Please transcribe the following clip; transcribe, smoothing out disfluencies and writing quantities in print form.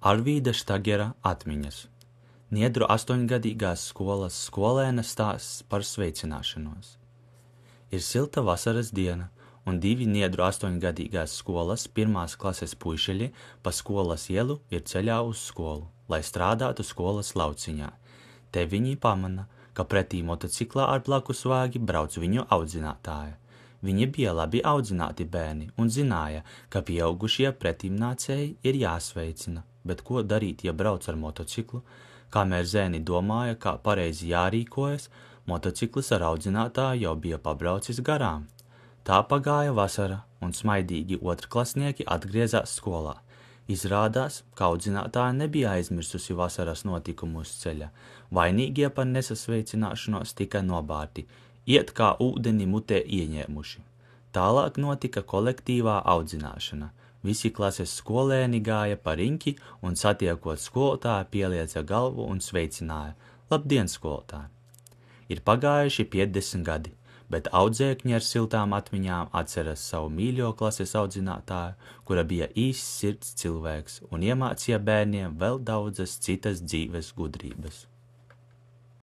Arvīda Štagera atmiņas. Niedru 8-gadīgās skolas skolēna stāsts par sveicināšanos. Ir silta vasaras diena, un 2 Niedru 8-gadīgās skolas 1. klases puišeļi pa skolas ielu ir ceļā uz skolu, lai strādātu skolas lauciņā. Te viņi pamana, ka pretī motociklā ar blakus vāgi brauc viņu audzinātāja. Viņi bija labi audzināti bērni un zināja, ka pieaugušie pretimnācēji ir jāsveicina, bet ko darīt, ja brauc ar motociklu? Kamēr zēni domāja, kā pareizi jārīkojas, motociklis ar audzinātāju jau bija pabraucis garām. Tā pagāja vasara, un smaidīgi otrklasnieki atgriezās skolā. Izrādās, ka audzinātāja nebija aizmirsusi vasaras notikumus ceļa. Vainīgie par nesasveicināšanos tika nobārti, iet kā ūdeni mutē ieņēmuši. Tālāk notika kolektīvā audzināšana. Visi klases skolēni gāja pa riņķi un satiekot skolotāju pielieca galvu un sveicināja: Labdien, skolotāji! Ir pagājuši 50 gadi, bet audzēkņi ar siltām atmiņām atceras savu mīļo klases audzinātāju, kura bija īsts sirds cilvēks un iemācīja bērniem vēl daudzas citas dzīves gudrības.